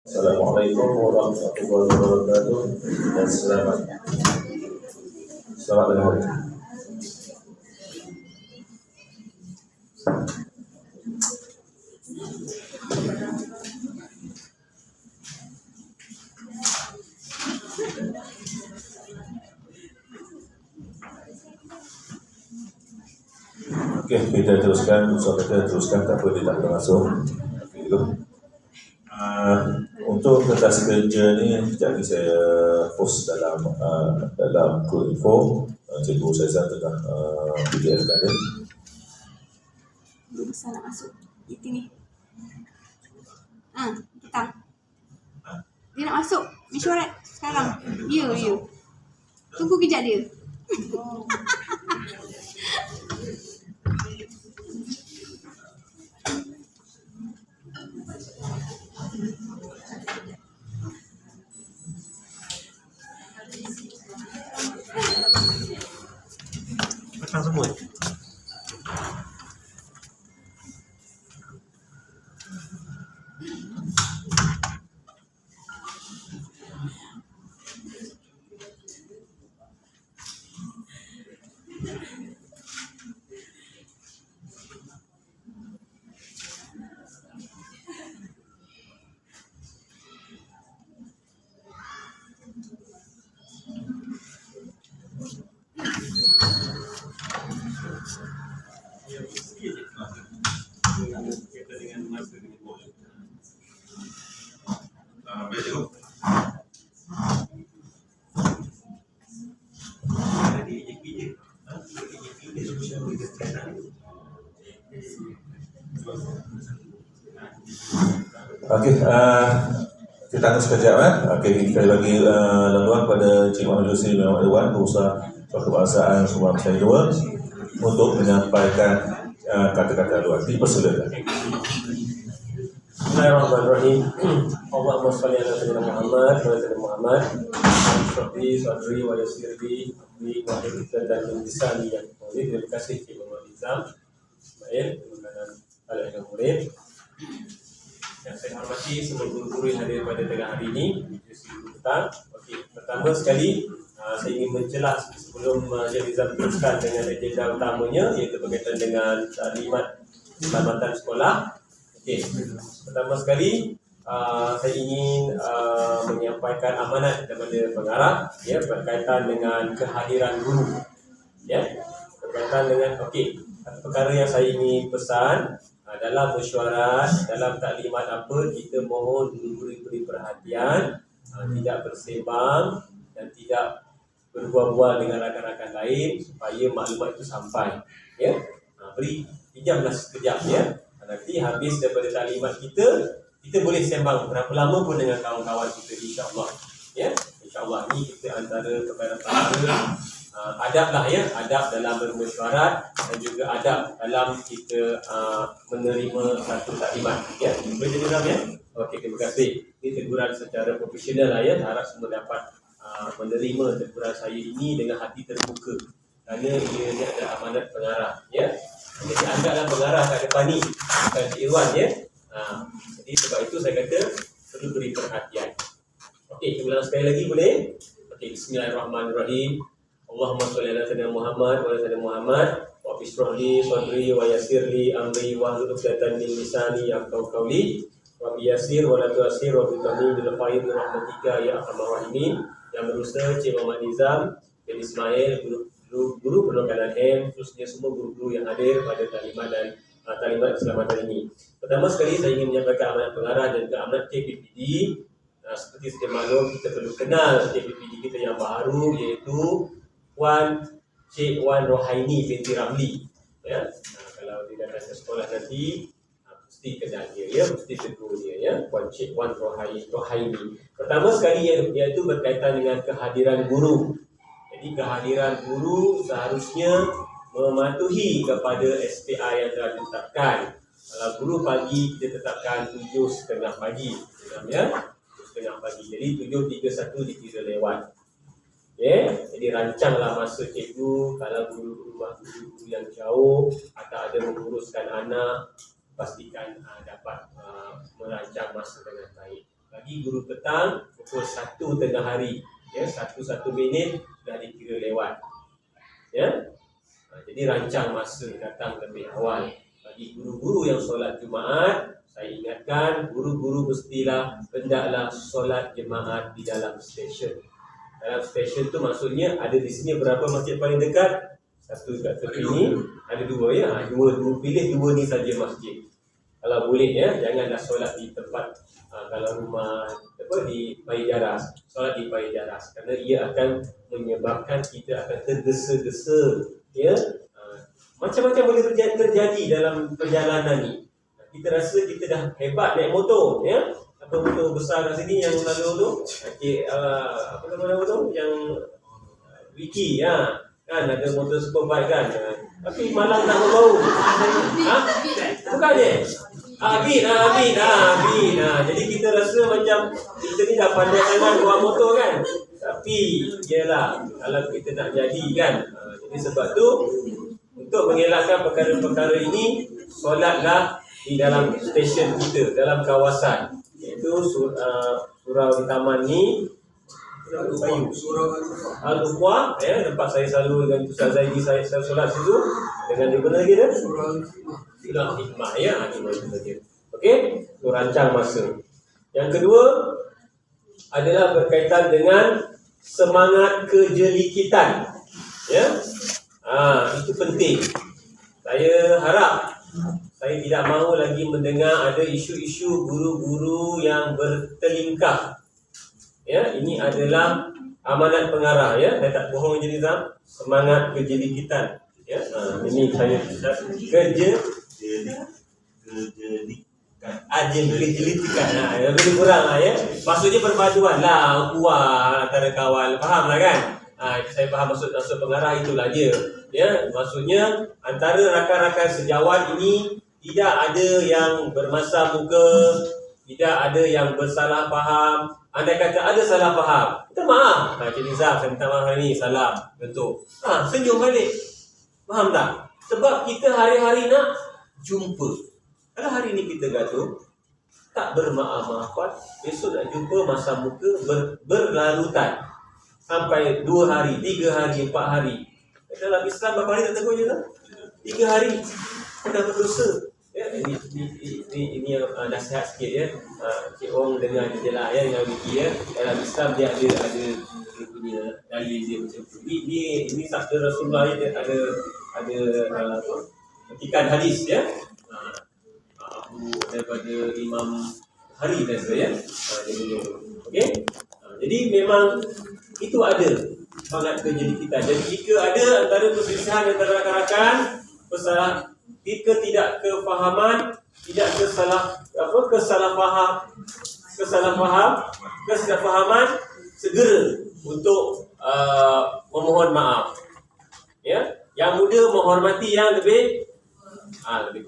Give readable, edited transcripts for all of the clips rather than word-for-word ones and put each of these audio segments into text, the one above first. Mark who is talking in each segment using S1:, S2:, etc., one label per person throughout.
S1: Assalamualaikum warahmatullahi wabarakatuh dan selamat mendengar. Oke, kita teruskan, tak boleh tak langsung. Untuk kertas kerja ni sekejap saya post dalam group info. Cikgu saya tengah PDF kan dia.
S2: Belum besar nak masuk itu ni. Kita. Dia nak masuk mesyuarat sekarang. Ya. Tunggu kejap dia.
S1: Macam semua. Okey, kita tunggu sekejap. Okey, sekali lagi laluan pada Cik Muhammad Yusri bin Muhammad Iwan, Pengusaha Kebangsaan Semua Malaysia 2 untuk menyampaikan kata-kata laluan. Dipersilakan.
S3: Bismillahirrahmanirrahim. Allahumma shalli ala sayyidina Muhammad wa ala Muhammad. Rabbi sadri wa yassirli amri wa hlul 'uqdatam min lisani yafqahu qawli. Terima kasih Cik Muhammad Izam Ismail dan al-Ilmu Murid. Yang saya hormati semua guru-guru yang hadir pada tengah hari ini. Petang. Okey, pertama sekali saya ingin menjelas sebelum Encik Izam teruskan dengan agenda utamanya, iaitu berkaitan dengan taklimat keselamatan sekolah. Okey, pertama sekali saya ingin menyampaikan amanat daripada pengarah berkaitan dengan kehadiran guru. Berkaitan dengan satu perkara yang saya ingin pesan dalam mesyuarat, dalam taklimat apa, kita mohon guru beri perhatian, tidak bersembang dan tidak berbual-bual dengan rakan-rakan lain supaya maklumat itu sampai. Beri pinjamlah sekejap nanti habis daripada taklimat kita boleh sembang berapa lama pun dengan kawan-kawan kita, insya-Allah. Insya-Allah ni kita antara perkara-perkara adab adab dalam bermesyuarat dan juga adab dalam kita menerima satu taklimat. Boleh dengar Okey, terima kasih. Ini teguran secara profesional harap semua dapat menerima teguran saya ini dengan hati terbuka. Kerana ia ada amanat pengarah. Jadi anggaplah pengarah kat depan ni, bukan Cik Irwan. Jadi sebab itu saya kata perlu beri perhatian. Okey, ulang sekali lagi boleh? Okey, bismillahirrahmanirrahim. Allahumma shalli ala sayyidina Muhammad wa ala sayyidina Muhammad wa bishrah li sadri wa yassir li amri wa hlul 'uqdatam min lisani yafqahu qawli wa biyassir wa la tu'assir wa bitamim bil khair bi rahmatika ya arhamar rahimin. Yang berusaha Cik Muhammad Nizam bin Ismail, guru penolongan M, khususnya semua guru-guru yang hadir pada taklimat dan taklimat keselamatan ini. Pertama sekali saya ingin menyampaikan amanat pengarah dan juga amanat KPPD. Seperti sedia maklum, kita perlu kenal KPPD kita yang baru, iaitu Cik Wan Rohaini binti Ramli. Kalau dia datang ke sekolah nanti mesti kenal dia, mesti tegur dia, Cik Wan Rohaini. Pertama sekali iaitu berkaitan dengan kehadiran guru. Jadi kehadiran guru seharusnya mematuhi kepada SPA yang telah ditetapkan. Kalau guru pagi kita tetapkan 7.30 pagi, 7.30 pagi. Jadi 7.31 dikira lewat. Jadi rancanglah masa cikgu. Kalau guru yang jauh atau ada menguruskan anak, pastikan dapat merancang masa dengan baik. Bagi guru petang pukul 1 tengah hari, ya, 1 minit dah dikira lewat. Ya. Jadi rancang masa datang lebih awal. Bagi guru-guru yang solat Jumaat, saya ingatkan guru-guru mestilah hendaklah solat jemaat di dalam stesen. Dalam stesen tu maksudnya ada di sini berapa masjid paling dekat? Satu kat tepi ni, ada dua, ya. Dua pilih dua ni saja masjid. Kalau boleh, ya, janganlah solat di tempat kalau rumah di Paijaras, solat di Paijaras, kerana ia akan menyebabkan kita akan tergesa-gesa, ya. Macam-macam boleh terjadi dalam perjalanan ni. Kita rasa kita dah hebat naik motor, ya. Apa motor besar kat sini yang lalu tu, apa nama tu, yang Wiki, ya. Kan ada motor superbike kan. Tapi malam nak berbau. Bukannya? Bin. Jadi kita rasa macam kita ni dah pandai sangat bawa motor kan. Tapi ialah kalau kita nak jadi kan. Jadi sebab tu untuk mengelakkan perkara-perkara ini, solatlah di dalam stesen kita, dalam kawasan. Iaitu surau di taman ni, Al-Uqwa, ya, tempat saya selalu dengan Ustaz Zaidi saya solat situ. Dengan di mana lagi dah? Surau Hikmah, ya, okey, itu rancang masa. Yang kedua adalah berkaitan dengan semangat kejelikitan, ya. Itu penting. Saya harap saya tidak mahu lagi mendengar ada isu-isu guru-guru yang bertelingkah. Ya, ini adalah amanat pengarah, ya. Saya tak bohong je Nizam. Semangat kejelikitan. Ya, ini saya kejelikitan. Lebih kurang lah, ya. Maksudnya perpaduan lah, kuah antara kawan. Faham lah kan? Saya faham maksud pengarah itulah dia. Ya, maksudnya antara rakan-rakan sejawat ini tidak ada yang bermasa muka, tidak ada yang bersalah faham. Andai kata ada salah faham, minta maaf. Cik Nizam, saya minta maaf hari ni, salah bentuk. Senyum balik. Faham tak? Sebab kita hari-hari nak jumpa. Kalau hari ni kita gaduh, tak bermaaf-maafan, besok nak jumpa masa muka berlarutan. Sampai 2 hari, 3 hari, 4 hari. Dalam Islam berapa hari tak tegur je tak? 3 hari. Dah berdosa. Ya, ini yang nasihat sikit, ya. Cik Ong dengar je lah, ya, dengan Wiki, ya. Dalam Islam dia ada punya dalil dia macam tu. Ini sabda Rasulullah, dia ada petikan hadis, ya. Daripada Imam Hari biasa, ya. Okey. Jadi memang itu ada semangat kejelikitan. Jadi jika ada antara perselisihan antara rakan-rakan, jika tidak kefahaman, tidak kesalahfahaman, segera untuk memohon maaf. Ya, yang muda menghormati yang lebih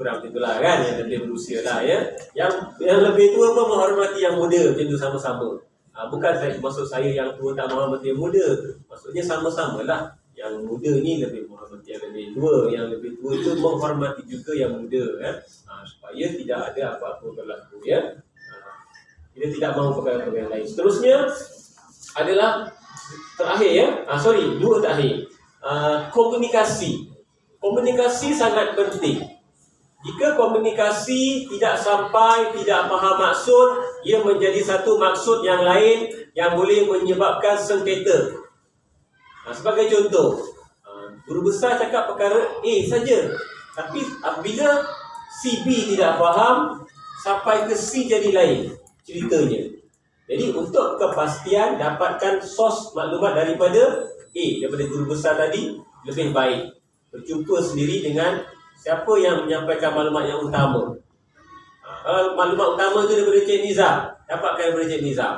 S3: kurang itulah kan, yang lebih berusia lah, ya. Yang lebih tua pun menghormati yang muda, macam tu sama-sama. Bukan maksud saya yang tua tak menghormati yang muda, maksudnya sama-sama lah. Yang muda ni lebih menghormati yang lebih tua, yang lebih tua itu menghormati juga yang muda, ya. Supaya tidak ada apa-apa berlaku, ya. Kita tidak mahu perkara-perkara lain. Seterusnya adalah terakhir, ya. Dua terakhir. Komunikasi sangat penting. Jika komunikasi tidak sampai, tidak faham maksud, ia menjadi satu maksud yang lain yang boleh menyebabkan sengketa. Sebagai contoh, guru besar cakap perkara A saja, tapi apabila si B tidak faham, sampai ke C jadi lain ceritanya. Jadi untuk kepastian, dapatkan sos maklumat daripada A, daripada guru besar tadi, lebih baik berjumpa sendiri dengan siapa yang menyampaikan maklumat yang utama. Kalau maklumat utama itu daripada Cik Nizam, dapatkan daripada Cik Nizam,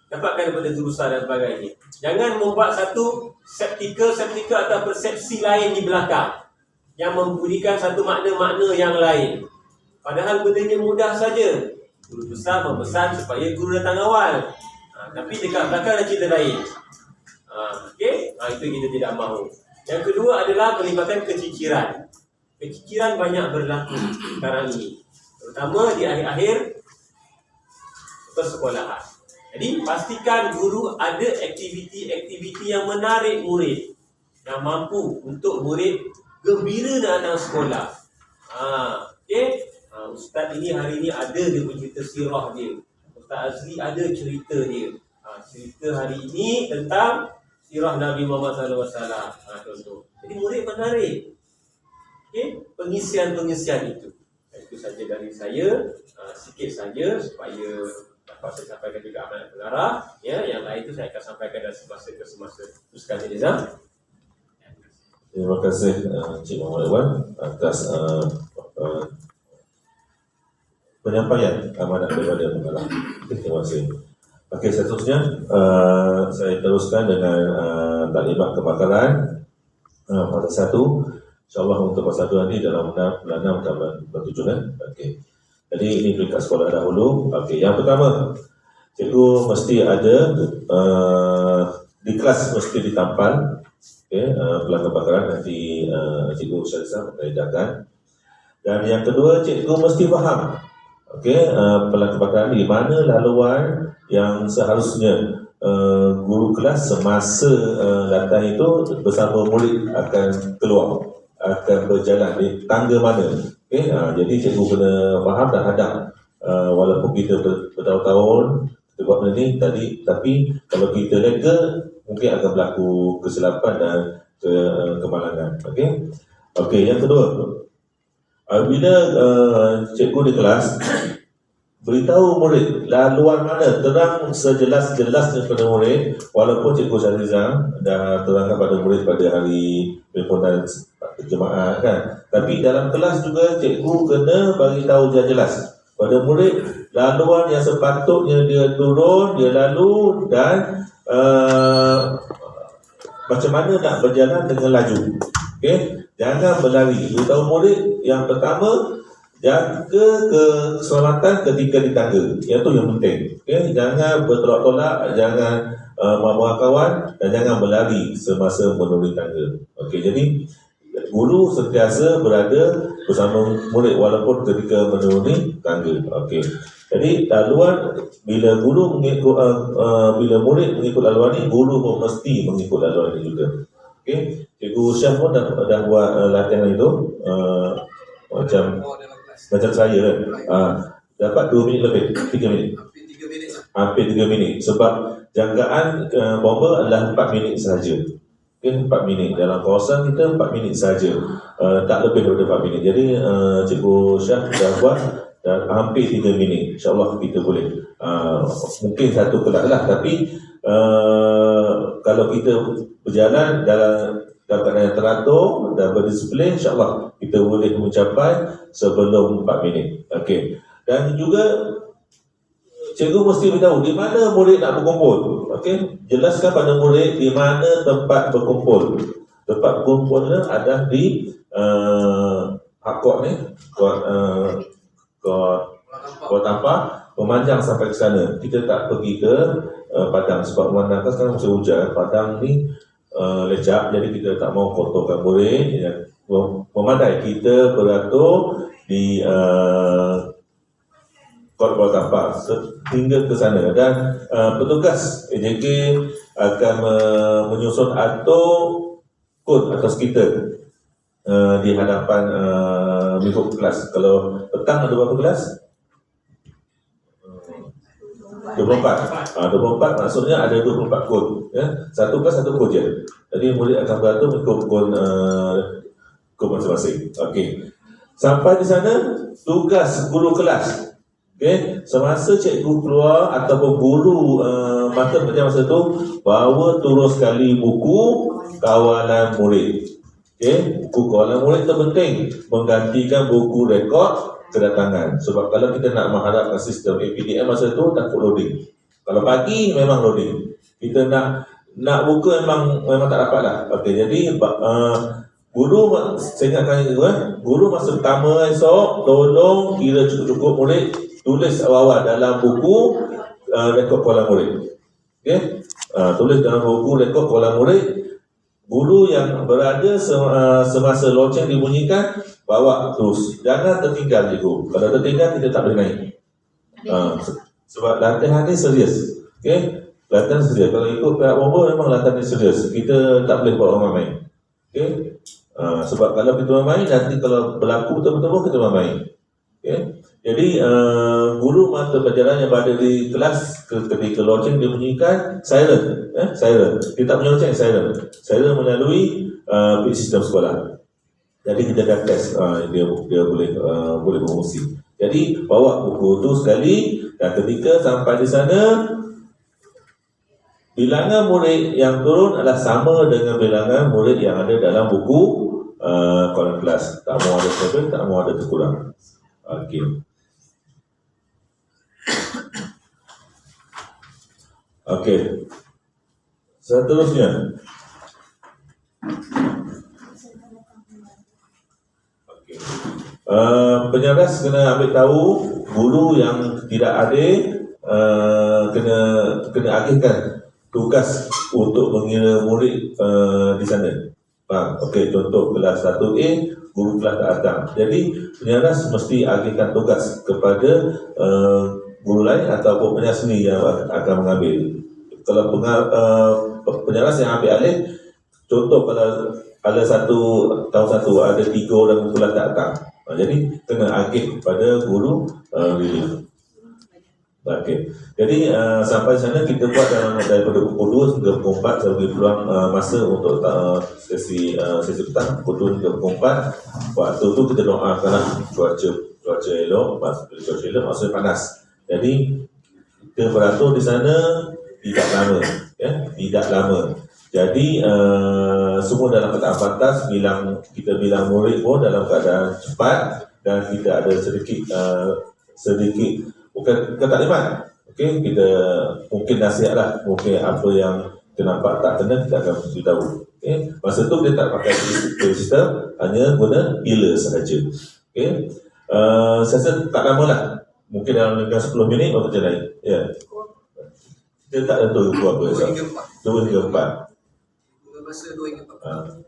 S3: dapatkan daripada guru besar dan sebagainya. Jangan membuat satu skeptikal atau persepsi lain di belakang yang memberikan satu makna-makna yang lain. Padahal bendanya mudah saja. Guru besar memesan supaya guru datang awal, tapi dekat belakang ada cerita lain. Okey, itu kita tidak mahu. Yang kedua adalah melibatkan keciciran. Keciciran banyak berlaku sekarang ini, terutama di akhir-akhir persekolahan. Jadi pastikan guru ada aktiviti-aktiviti yang menarik murid, yang mampu untuk murid gembira datang sekolah. Okey. Ustaz ini hari ini ada dia punya cerita sirah dia. Ustaz Azli ada cerita dia. Cerita hari ini tentang sirah Nabi Muhammad SAW. Contoh. Jadi murid menarik. Okey, pengisian-pengisian itu. Itu saja dari saya, sikit saja supaya dapat saya sampaikan juga amanat pengarah. Ya, yang lain itu saya akan sampaikan dari semasa ke semasa. Teruskan Nizam.
S1: Terima kasih Encik Muhammad Wan atas penyampaian amanat daripada pengarah. Terima kasih. Okey, seterusnya saya teruskan dengan taklimat kebakaran fasa 1. InsyaAllah untuk fasa 2 ni dalam bulan 6 dan bulan 7 kan. Okey. Jadi ini peringkat sekolah dahulu. Okey, yang pertama, cikgu mesti ada di kelas mesti ditampal. Okey, pelanggan kebakaran nanti cikgu Syarisa akan edarkan. Dan yang kedua, cikgu mesti faham. Okey, pelanggan kebakaran di mana laluan yang seharusnya guru kelas semasa datang itu bersama murid akan keluar, akan berjalan di tangga mana. Okey, jadi cikgu kena faham dan hadap. Walaupun kita bertahun-tahun kita buat benda ni tadi, tapi kalau kita lega mungkin akan berlaku kesilapan dan kemalangan. Okey. Okey, yang kedua, bila cikgu di kelas beritahu murid laluan mana, terang sejelas-jelasnya kepada murid. Walaupun cikgu Syazizam dah terangkan pada murid pada hari perhimpunan jemaah kan, tapi dalam kelas juga cikgu kena bagi tahu jelas pada murid laluan yang sepatutnya dia turun, dia lalu dan macam mana nak berjalan dengan laju. Okey, jangan berlari. Beritahu murid yang pertama, jaga keselamatan ketika di tangga. Yang tu yang penting. Okey, jangan bertolak-tolak, jangan marah kawan dan jangan berlari semasa menuruni tangga. Okey, jadi guru sentiasa berada bersama murid walaupun ketika menuruni tangga. Okey. Jadi laluan bila guru mengikut bila murid mengikut laluan ni, guru pun mesti mengikut laluan ni juga. Okey. Cikgu Syah pun dah buat latihan itu macam saya kan. Dapat 2 minit lebih, 3 minit. Hampir 3 minit sebab jangkaan bomba adalah 4 minit sahaja. Okay, 4 minit. Dalam kawasan kita 4 minit sahaja. Tak lebih daripada 4 minit. Jadi Cikgu Syah dah buat dan hampir 3 minit. InsyaAllah kita boleh. Mungkin satu kelas lah. Tapi kalau kita berjalan dalam keadaan yang teratur dan berdisiplin, insyaAllah kita boleh mencapai sebelum 4 minit. Okey. Dan juga cikgu mesti beritahu di mana murid nak berkumpul. Okey, jelaskan pada murid di mana tempat berkumpul. Tempat berkumpulnya ada di hakot ni, Kuala Tampah, memanjang sampai ke sana. Kita tak pergi ke Padang sebab memandangkan sekarang musim hujan. Padang ni lecak, jadi kita tak mau kotorkan murid. Memandai kita beratur di Kuala Tampah hingga ke sana dan petugas AJK akan menyusun atur kod atau stiker di hadapan mengikut kelas. Kalau petang ada berapa kelas? 24. 24 maksudnya ada 24 kod. Ya? Satu kelas satu kod je. Jadi murid akan beratur mengikut kod masing-masing. Okey. Sampai di sana, tugas guru kelas. Okey, semasa cikgu keluar ataupun guru mata pelajaran masa tu, bawa terus sekali buku kawalan murid. Okey, buku kawalan murid itu penting menggantikan buku rekod kedatangan. Sebab kalau kita nak mengharapkan sistem APDM masa tu takut loading. Kalau pagi memang loading. Kita nak buka memang tak dapat lah. Okey, jadi guru, saya ingatkan itu guru masa pertama esok tolong kira cukup-cukup murid tulis awal-awal dalam buku rekod kawalan murid. Okey, tulis dalam buku rekod kawalan murid. Guru yang berada semasa loceng dibunyikan bawa terus. Jangan tertinggal cikgu. Kalau tertinggal kita tak boleh naik. Sebab latihan ni serius. Okey, latihan serius. Kalau ikut pihak bomba memang latihan ni serius. Kita tak boleh buat orang main. Okey. Sebab kalau kita main, nanti kalau berlaku betul-betul pun kita main. Okey. Jadi guru mata pelajaran yang berada di kelas ketika loceng dia bunyikan siren, siren. Dia tak punya loceng, siren. Siren melalui sistem sekolah. Jadi kita dah test dia boleh berfungsi. Jadi bawa buku tu sekali dan ketika sampai di sana bilangan murid yang turun adalah sama dengan bilangan murid yang ada dalam buku kolam kelas. Tak mau ada lebih, tak mau ada terkurang. Okey. Okey. Seterusnya. Okey. Penyeras kena ambil tahu guru yang tidak adil kena agihkan tugas untuk mengira murid di sana. Faham? Okey, contoh kelas 1A, guru kelas tak datang. Jadi penyeras mesti agihkan tugas kepada guru lain ataupun penyeras sendiri yang akan mengambil. Kalau penyeras yang ambil alih, contoh kalau ada tahun satu ada 3 orang kelas tak datang. Jadi kena agih kepada guru relief. Okey. Jadi sampai sana kita buat daripada pukul 2 hingga pukul 4 saya beri peluang masa untuk sesi petang pukul 2 hingga pukul 4. Waktu tu kita doakanlah cuaca elok, maksudnya panas. Jadi kita beratur di sana tidak lama, tidak lama. Jadi semua dalam keadaan pantas, kita bilang murid pun dalam keadaan cepat dan kita ada sedikit bukan taklimat. Okey, kita mungkin nasihatlah, mungkin apa yang kita nampak tak kena kita akan beritahu. Okey, masa tu kita tak pakai sistem, hanya guna bila sahaja. Okey, saya rasa tak lama lah, mungkin dalam 10 minit baru kita naik. Ya. Kita tak tentu apa esok. 2 hingga 4.
S4: Masa 2 hingga 4.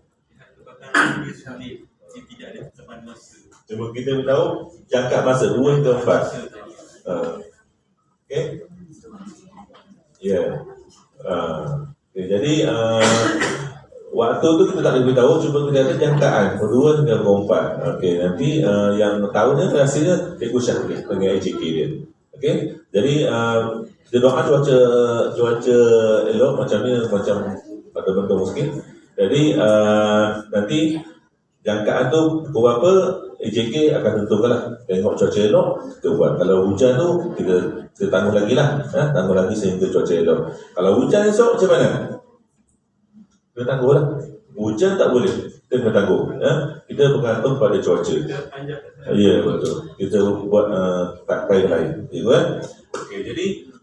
S5: Tidak ada teman masa.
S1: Cuma kita beritahu jangka masa 2 hingga 4. Okey. Ya. Okay, jadi waktu tu kita tak boleh beritahu, cuma kita ada jangkaan 2 hingga 4. Okey, nanti yang tahunya rasanya Cikgu Syahri dengan AJK dia. Okey. Jadi kita doa cuaca elok macam ni, macam pada bentuk sikit. Jadi nanti jangkaan tu pukul berapa AJK akan tentukanlah. Tengok cuaca elok kita buat. Kalau hujan tu kita tangguh lagi lah, tangguh lagi sehingga cuaca elok. Kalau hujan esok macam mana? Kita tangguh lah. Hujan tak boleh, kita kena tangguh. Kita bergantung pada cuaca. Ya, betul. Kita buat taktai lain. Okey, jadi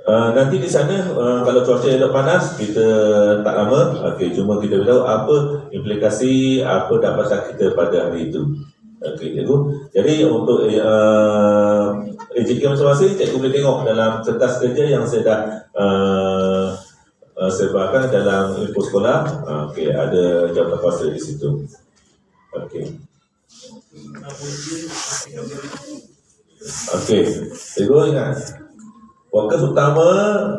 S1: nanti di sana kalau cuaca elok panas kita tak lama. Okey, cuma kita beritahu apa implikasi, apa dapatan kita pada hari itu. Okey, cikgu. Jadi untuk AJK masing-masing, cikgu boleh tengok dalam kertas kerja yang saya dah sebarkan dalam info sekolah. Okey, ada jawatan kuasa di situ. Okey. Okey, cikgu ingat. Fokus utama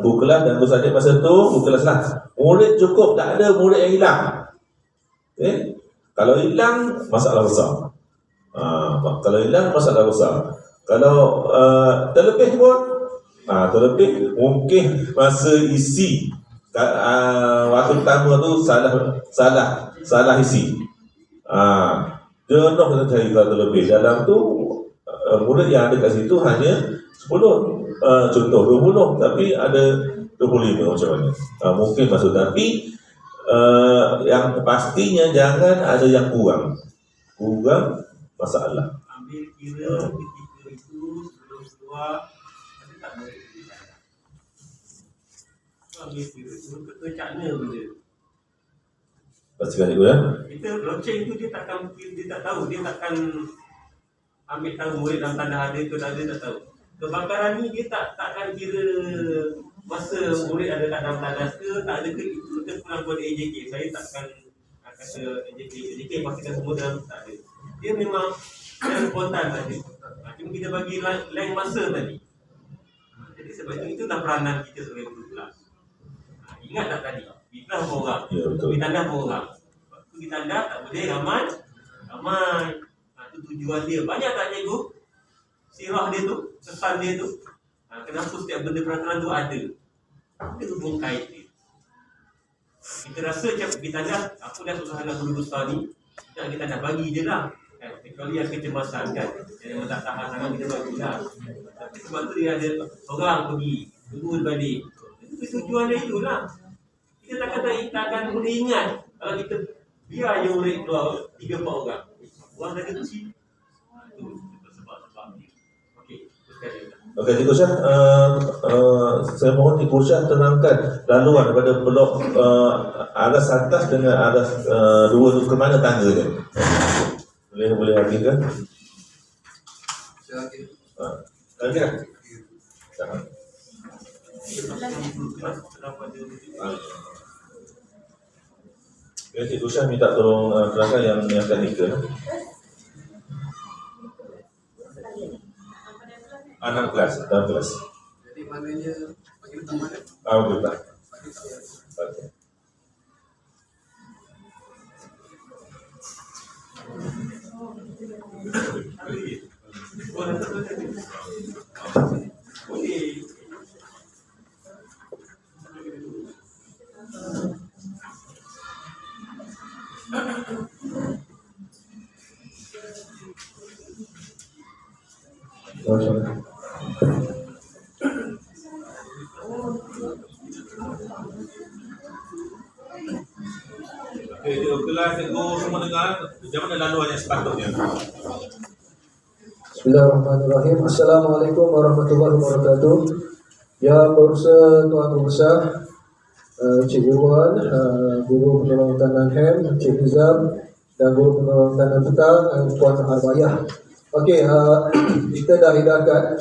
S1: buku kelas dan guru saja masa tu buku kelas lah. Murid cukup, tak ada murid yang hilang. Okay? Kalau hilang masalah besar. Kalau hilang masalah besar. Kalau terlebih pun terlebih mungkin masa isi waktu pertama tu salah isi. Jenuh kena cari kalau terlebih. Dalam tu murid yang ada kat situ hanya 10. Contoh 20, tapi ada 25 macam mana. Mungkin masuk, tapi yang pastinya jangan ada yang kurang masalah.
S5: Ambil kira ketika itu sebelum keluar ada tak boleh bicara. Ambil kira sebelum kecakna benda.
S1: Pastikan cikgu ya.
S5: Kita loceng tu dia tak tahu, dia takkan ambil tahu murid dalam tanda ada ke tak ada, tak tahu. Kebakaran ni dia takkan kira masa murid ada kat dalam tandas ke tak ada ke, itu terpulang kepada AJK. Saya takkan kata AJK pastikan semua dalam, tak ada. Dia memang Yang spontan tadi. Cuma kita bagi lain masa tadi. Jadi sebab itulah peranan kita sebagai guru kelas. Ingat tak tadi? Kita berapa orang?
S1: Ya, betul.
S5: Kita dah berapa orang? Waktu kita dah tak boleh ramai. Itu tujuan dia. Banyak tak cikgu? Sirah dia tu, kesan dia tu. Kenapa setiap benda peraturan tu ada? Itu hubung kait dia. Kita rasa macam kita dah, aku dah susah nak guru besar ni, kita dah bagi je lah. Kecuali yang kecemasan kan, yang tak tahan sangat kita bagi lah. Tapi sebab tu dia ada orang pergi, tunggu balik. Itu tujuan dia itulah. Kita takkan boleh ingat kalau kita biar je murid keluar 3-4 orang. Orang dah kecil. Itu sebab-sebab dia. Okey, teruskan dia.
S1: Okey, Cikgu Syah, saya mohon Cikgu Syah terangkan laluan daripada blok aras atas dengan aras 2 tu ke mana tangga dia? Boleh lagi ke? Lagi kan? Okey, Cikgu Syah minta tolong terangkan yang teknikal. 6 kelas, dalam kelas.
S4: Jadi maknanya bagi petang mana?
S1: Betul tak?
S4: Bagi petang.
S1: Okey. Okey, kelas cikgu semua dengar macam mana laluan yang sepatutnya.
S6: Bismillahirrahmanirrahim. Assalamualaikum warahmatullahi wabarakatuh. Yang berusaha Tuan Guru Besar, Cik Irwan, Guru Penolong Kanan HEM, Cik Nizam, dan Guru Penolong Kanan Petang, Tuan Arbayah. Okey, kita dah edarkan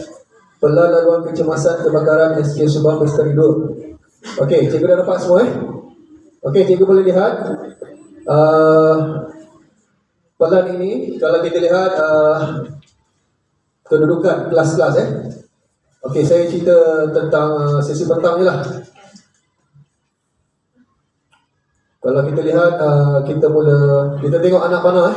S6: pelan laluan kecemasan kebakaran SK Subang Bestari 2. Okey, cikgu dah dapat semua Okey, cikgu boleh lihat pelan ini, kalau kita lihat kedudukan kelas-kelas Okey, saya cerita tentang sesi petang je lah. Kalau kita lihat kita tengok anak panah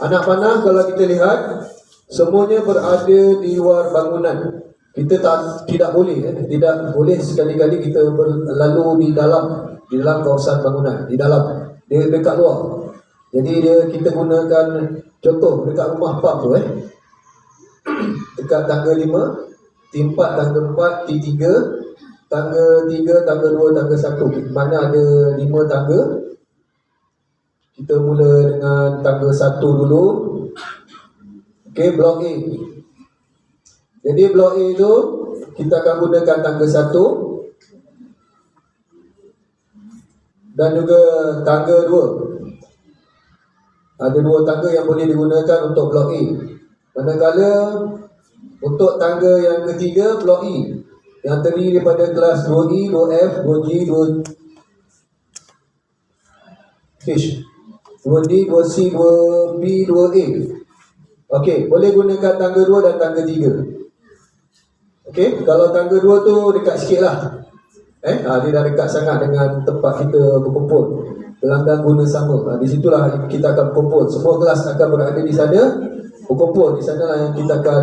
S6: Anak panah kalau kita lihat semuanya berada di luar bangunan. Kita tidak boleh sekali-kali kita berlalu di dalam kawasan bangunan, di dalam, dia dekat luar. Jadi kita gunakan contoh dekat rumah pub tu dekat tangga 5, T4, tangga 4, T3, tangga 3, tangga 2, tangga 1. Mana ada 5 tangga. Kita mula dengan tangga 1 dulu. Okey, blok A. Jadi blok A tu kita akan gunakan tangga 1 dan juga tangga 2. Ada 2 tangga yang boleh digunakan untuk blok A. Manakala untuk tangga yang ketiga, blok E, yang terdiri daripada kelas 2E, 2F, 2G, 2D, 2C, 2B, 2A. Okey, boleh gunakan tangga 2 dan tangga 3. Okey, kalau tangga 2 tu dekat sikit lah. Dia dah dekat sangat dengan tempat kita berkumpul. Pelanggan guna sama. Di situlah kita akan berkumpul. Semua kelas akan berada di sana, berkumpul. Di sanalah yang kita akan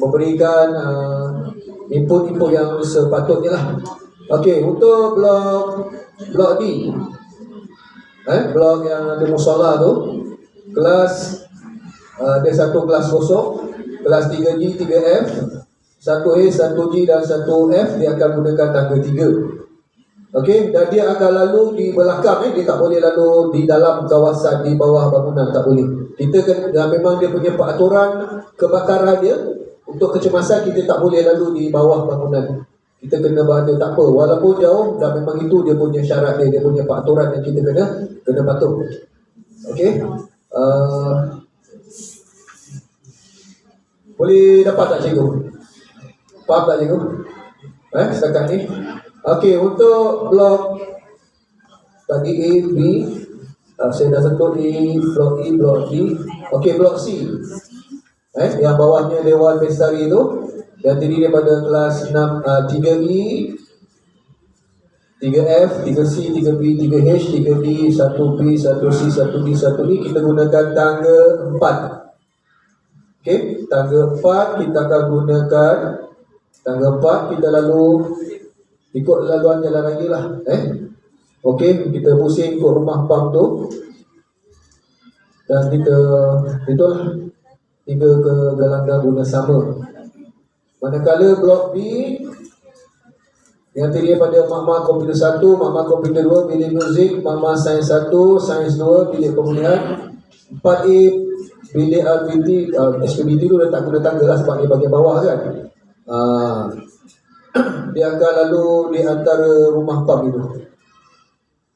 S6: memberikan input-input yang sepatutnya lah. Okey, untuk blok D, blok yang ada musola tu, kelas ada satu kelas kosong, kelas 3G, 3F, 1A, 1G dan 1F, dia akan gunakan tangga 3. Okey, dan dia akan lalu di belakang, dia tak boleh lalu di dalam kawasan di bawah bangunan, tak boleh. Kita memang dia punya peraturan kebakaran dia, untuk kecemasan kita tak boleh lalu di bawah bangunan. Kita kena berada, tak apa, walaupun jauh, dan memang itu dia punya syarat dia punya peraturan yang kita kena patuh. Okey. Boleh dapat tak cikgu? Faham tak cikgu? Setakat ni. Okey, untuk blok bagi A, B, Saya dah sentuh di blok E, blok D. Okey, blok C. Yang bawahnya Dewan Bestari tu, yang terdiri daripada kelas 6, 3E, 3F, 3C, 3B, 3H, 3D, 1B, 1C, 1D, 1E. Kita gunakan tangga 4. Okey, tangga 4 kita akan gunakan. Tangga 4 kita lalu ikut laluan jalan raya lah. Okey, kita pusing ikut rumah pam tu. Dan kita itulah hingga ke gelanggang guna sama. Manakala blok B yang terdiri daripada Makmal Komputer 1, Makmal Komputer 2, Bilik Muzik, Makmal Sains 1, Sains 2, Bilik Pemulihan, 4A, Bilik RBT, SPBT tu dah tak guna tangga lah sebab dia bahagian bawah kan. Dia akan lalu di antara rumah pam itu.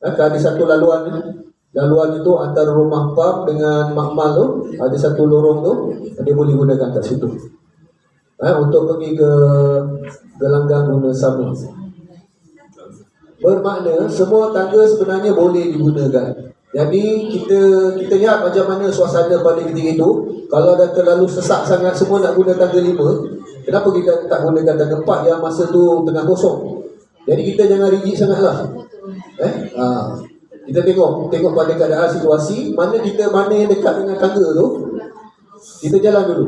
S6: Ada satu laluan ni. Laluan itu antara rumah pam dengan Makmal tu, ada satu lorong tu, dia boleh gunakan kat situ. Untuk pergi ke gelanggang guna sama. Bermakna semua tangga sebenarnya boleh digunakan. Jadi kita lihat macam mana suasana pada ketika itu. Kalau dah terlalu sesak sangat semua nak guna tangga 5, kenapa kita tak gunakan tangga 4 yang masa tu tengah kosong? Jadi kita jangan rigid sangatlah. Kita tengok pada keadaan situasi, mana yang dekat dengan tangga tu, kita jalan dulu.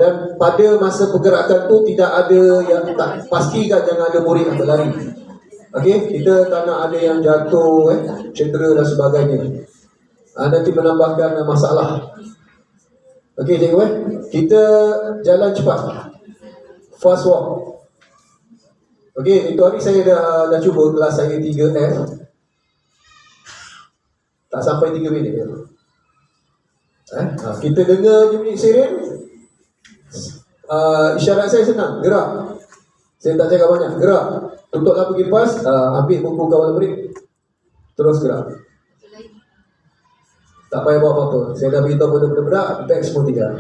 S6: Dan pada masa pergerakan tu tidak ada yang tak pastikan jangan ada murid yang berlari. Okey, kita tak nak ada yang jatuh, cedera dan sebagainya. Nanti menambahkan masalah. Okey, cikgu kita jalan cepat. Fast walk. Okey, itu hari saya dah cuba kelas saya 3F. Tak sampai 3 minit. Kita dengar bunyi siren. Isyarat saya senang, gerak. Saya tak cakap banyak, gerak. Tutuplah pergi pas, ambil buku kawal murid, terus gerak. Tak payah buat apa-apa. Saya dah beritahu pada budak-budak, beg semua tinggal.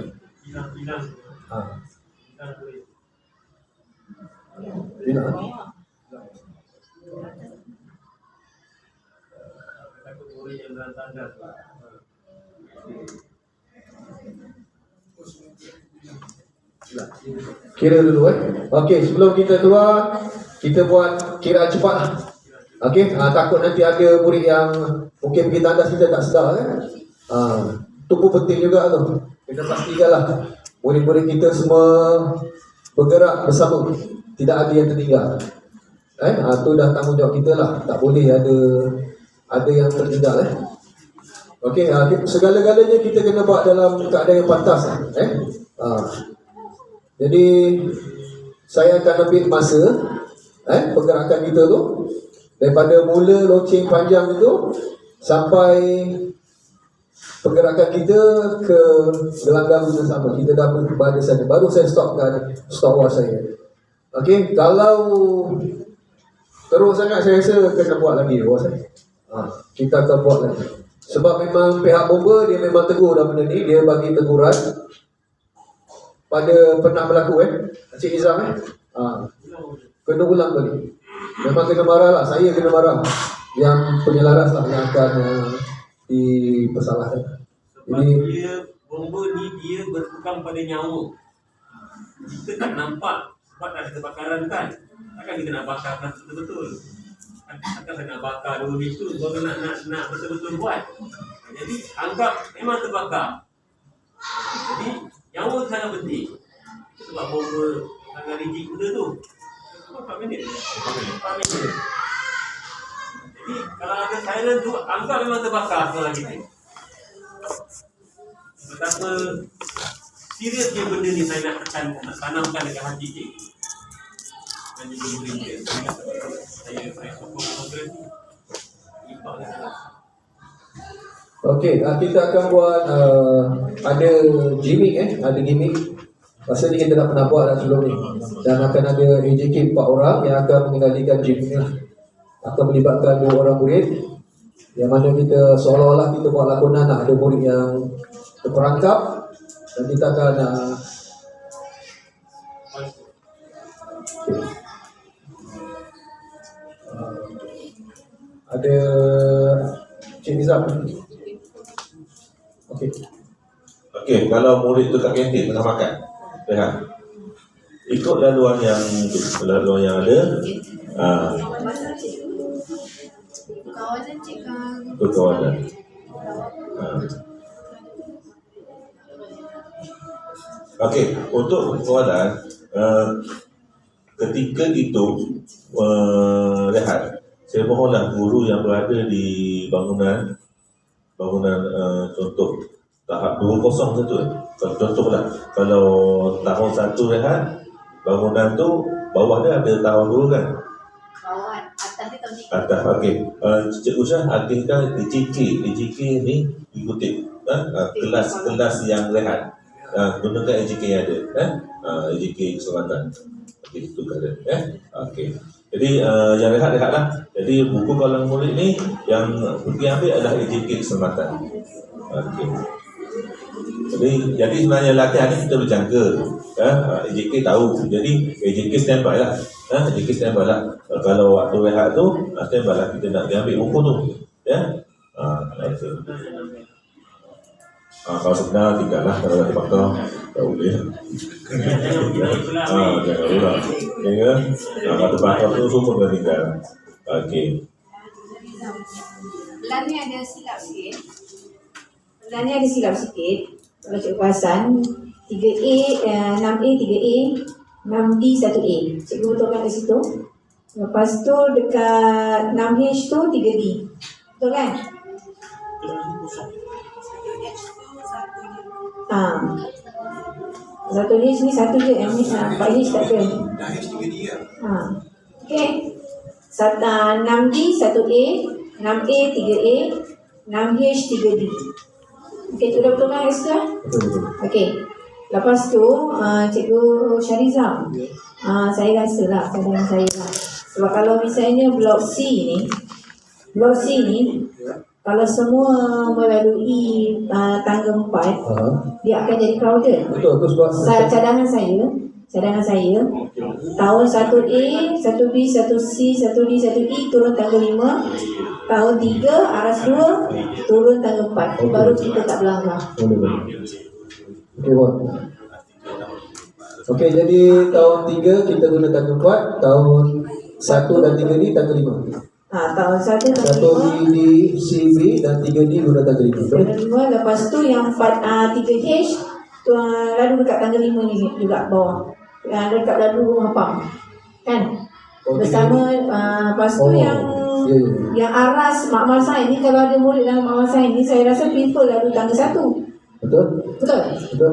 S6: Bilang. Kira dulu Okey, sebelum kita keluar, kita buat kiraan cepat lah. Okey, takut nanti ada murid yang mungkin pergi tandas kita tak sedar kan. Itu pun penting juga tu. Kita pastikan lah murid-murid kita semua bergerak bersama, tidak ada yang tertinggal. Itu dah tanggungjawab kita lah. Tak boleh ada yang tertinggal. Okey, segala-galanya kita kena buat dalam keadaan yang pantas. Jadi saya akan ambil masa pergerakan kita tu daripada mula loceng panjang itu sampai pergerakan kita ke gelanggang guna sama. Kita dah berada sana. Baru saya stopkan stopwatch saya. Okey, kalau terus sangat saya rasa kena buat lagi bos. Kita akan buat lagi. Sebab memang pihak bomba dia memang tegur dah benda ni, dia bagi teguran pada pernah berlaku Encik Nizam kena ulang balik. Memang kena marah lah, saya kena marah. Yang penyelaras lah yang akan dipersalahkan.
S5: Sebab dia bomba ni dia berpegang pada nyawa. Kita tak nampak sebab tak ada kebakaran kan. Takkan kita nak bakarkan betul-betul. Takkan saya nak bakar dulu itu baru nak betul-betul buat. Jadi anggap memang terbakar. Jadi nyawa sangat penting. Sebab bomba sangat rigid benda tu. 4 minit. Jadi kalau ada siren tu anggap memang terbakar sekolah kita. Betapa seriusnya benda ni saya nak tanamkan dekat hati kita. Dan juga murid dia. Saya sokong program ni.
S6: Okey, kita akan buat ada gimmick ada gimmick. Masa ni kita dah pernah buat dah sebelum ni. Dan akan ada AJK 4 orang yang akan mengendalikan gimmick ni lah. Akan melibatkan 2 orang murid. Yang mana kita seolah-olah kita buat lakonan ada murid yang terperangkap. Dan kita akan ada Cik Nizam. Okey.
S1: Okey, kalau murid tu kat kantin tengah makan, rehat. Ikut laluan yang ada.
S2: Kawasan cikgu.
S1: Berkawanan. Okey, untuk berkawanan, ketika itu rehat. Saya mohonlah guru yang berada di bangunan contoh tahap 20 tu. Contohlah, kalau tahun 1 rehat, bangunan tu bawah dia ada tahun 2 kan?
S2: Kawan, atas dia tahu
S1: Atas, okey. Cikgu Syah aktifkan DJK ni ikuti kelas yang rehat. Gunakan AJK yang ada, AJK keselamatan. Okey, itu kata. Okey. Jadi yang rehat-rehatlah. Jadi buku kalangan murid ni yang pergi ambil adalah AJK keselamatan. Okey. Jadi sebenarnya latihan ni kita berjangka. AJK tahu. Jadi AJK standby lah. AJK standby lah. Kalau waktu rehat tu, standby lah kita nak ambil buku tu. Ya. Kalau sebenar tinggallah, kalau dah dibakar tak boleh. Jangan pula. Ya. Kalau terbakar tu semua dah tinggal. Okey.
S2: Belah ni ada silap sikit. Kalau cikgu perasan 3A, 6A, 3A, 6D, 1A. Cikgu betulkan ke situ. Lepas tu dekat 6H tu 3D. Betul kan? Satu H ni satu je, yang ni 4H tak ada.
S4: Dah H3D lah.
S2: Okey. 6D 1A, 6A 3A, 6H 3D. Okey, sudah betul kan Esther?
S6: Betul.
S2: Okey. Lepas tu Cikgu Syarizam. Saya rasa lah, pandangan saya lah. Sebab kalau misalnya blok C ni kalau semua melalui tangga 4, dia akan jadi crowded.
S6: Betul, tu sebab
S2: Cadangan saya tahun 1A, 1B, 1C, 1D, 1E turun tangga 5, tahun 3 aras 2 turun tangga 4.
S6: Okey.
S2: Baru kita tak berlanggar.
S6: boleh. Okey, Wan. Okey, jadi tahun 3 kita guna tangga 4, tahun 1 dan 3 ni tangga 5.
S2: Tahun 1 tangga
S6: 1
S2: 5,
S6: di CB dan 3 ni guna tangga 5. Betul?
S2: tangga 5. Lepas tu yang 3H tu, lalu dekat tangga 5 ni juga bawah. Dekat lalu rumah PAM. Kan? Bersama lepas tu yang
S6: ya.
S2: yang aras makmal sains ni, kalau ada murid dalam makmal sains ni, saya rasa prefer lalu tangga 1.
S6: Betul?
S2: Betul?
S6: Betul?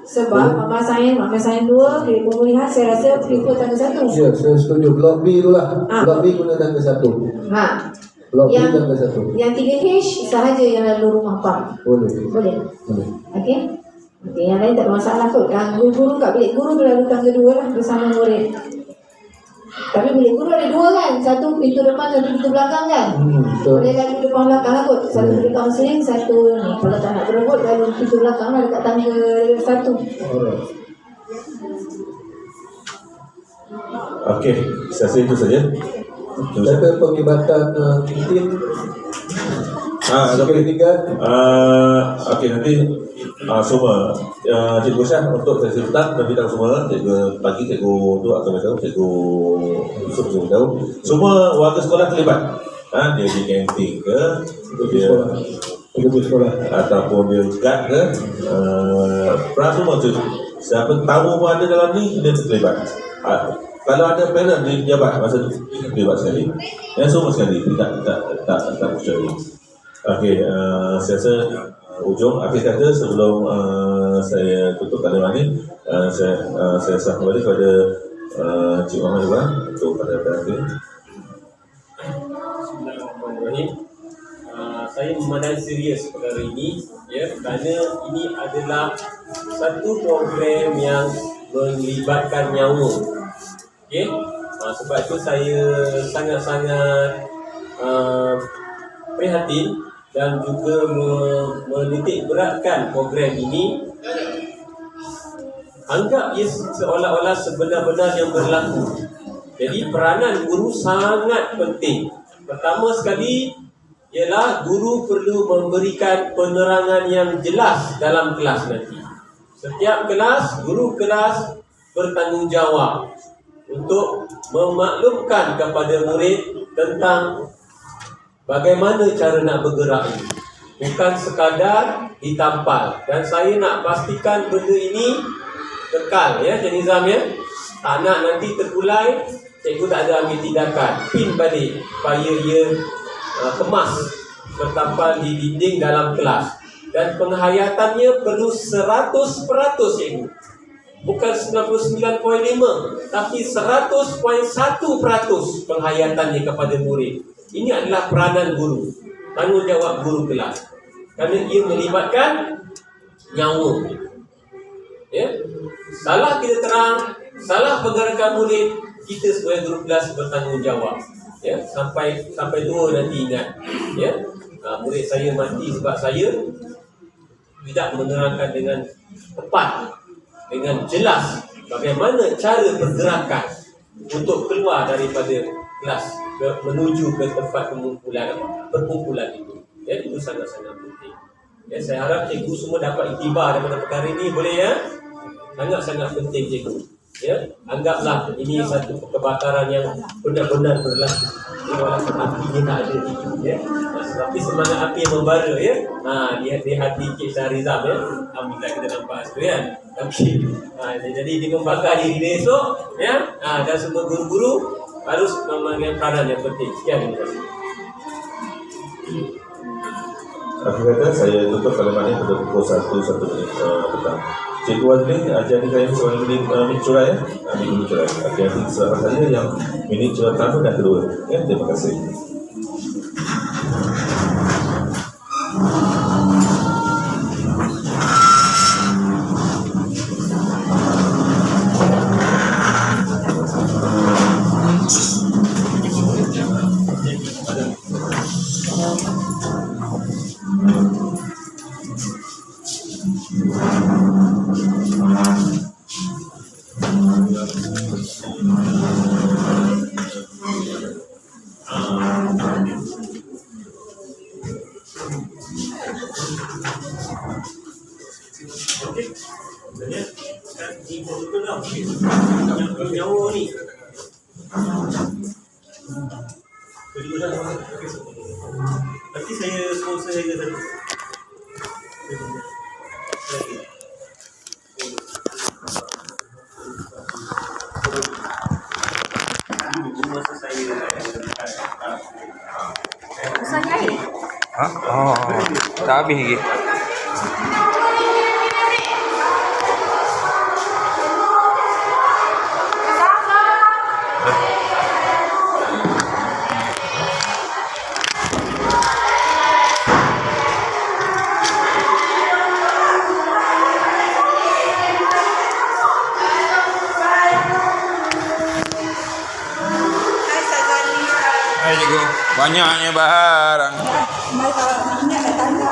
S2: Sebab makmal sains 2 dari pemulihan, saya rasa prefer tangga 1.
S6: Ya, saya setuju. Blok B tu lah. Blok B guna tangga 1. Blok B
S2: Yang-
S6: tangga 1.
S2: Yang 3H sahaja yang lalu rumah PAM.
S6: Boleh.
S2: Boleh?
S6: Boleh.
S2: Okey? Okey, yang lain tak ada masalah kot. Guru-guru kat bilik guru lalu tangga 2 lah bersama murid. Tapi bilik guru ada 2 kan? Satu pintu depan, satu pintu belakang kan?
S6: Betul.
S2: Boleh lalu depan belakang lah kot. Satu bilik kaunseling, satu ni. Kalau tak nak berebut, lalu pintu belakang lah dekat tangga 1.
S6: Alright.
S1: Okey, saya rasa itu saja.
S6: Kata penglibatan tim
S1: Okey. Okey, nanti semua Cikgu Syah untuk sesi petang dan bidang semua, Cikgu pagi, Cikgu tu akan beritahu, Cikgu Yusuf akan beritahu. Semua warga sekolah terlibat. Dia di kantin ke, dia
S6: Pejabat sekolah.
S1: ataupun dia guard ke, peran semua tu. Siapa tamu pun ada dalam ni, dia terlibat. Kalau ada parent di pejabat masa tu, terlibat sekali. Yang semua sekali, tak kecuali. Okey, saya rasa ujung akhir kata sebelum saya tutup kalimat ni, saya serah kembali kepada Cik Muhammad Iwan untuk pada ini.
S3: Bismillahirrahmanirrahim. Saya memandang serius perkara ini, ya, kerana ini adalah satu program yang melibatkan nyawa. Okey, sebab itu saya sangat-sangat prihatin dan juga menitik beratkan program ini. Anggap ia seolah-olah sebenar-benar yang berlaku. Jadi peranan guru sangat penting. Pertama sekali, ialah guru perlu memberikan penerangan yang jelas dalam kelas nanti. Setiap kelas, guru kelas bertanggungjawab untuk memaklumkan kepada murid tentang bagaimana cara nak bergerak ini. Bukan sekadar ditampal. Dan saya nak pastikan benda ini kekal ya, Cik Nizam ya. Tak nak nanti terkulai, cikgu tak ada ambil tindakan, pin balik supaya ia kemas, bertampal di dinding dalam kelas. Dan penghayatannya perlu 100% cikgu. Bukan 99.5, tapi 100.1% penghayatannya kepada murid. Ini adalah peranan guru, tanggungjawab guru kelas. Kerana ia melibatkan nyawa. Ya? Salah kita terang, salah pergerakan murid, kita sebagai guru kelas bertanggungjawab. Ya, sampai tua nanti ingat. Ya, murid saya mati sebab saya tidak menerangkan dengan tepat, dengan jelas bagaimana cara pergerakan untuk keluar daripada kelas menuju ke tempat perkumpulan itu. Ya, itu sangat-sangat penting. Ya, saya harap cikgu semua dapat iktibar daripada perkara ini, boleh ya? Sangat-sangat penting cikgu. Ya, anggaplah ini satu kebakaran yang benar-benar berlaku. Walaupun apinya tak ada ya. Tapi semangat api yang membara ya. Di hati Cik Syarizam ya. Alhamdulillah kita nampak tu kan. Okey. Jadi dia membakar diri dia esok ya. Dan semua guru-guru harus memegang peranan yang penting. Sekian, terima kasih.
S1: Akhir kata saya tutup kalimat ini pada pukul 1 petang. Cikgu Wazli ajar saya seorang minit curai ya. Minit curai. Okey, sahabat saya yang minit curai pertama dan kedua. Ya, terima kasih.
S5: Nanti saya sponsor saya ke sana. Masa saya
S2: Usahanya air.
S7: Tak habis lagi. Hai cikgu, banyaknya barang.
S2: Mai kalau nak tanya.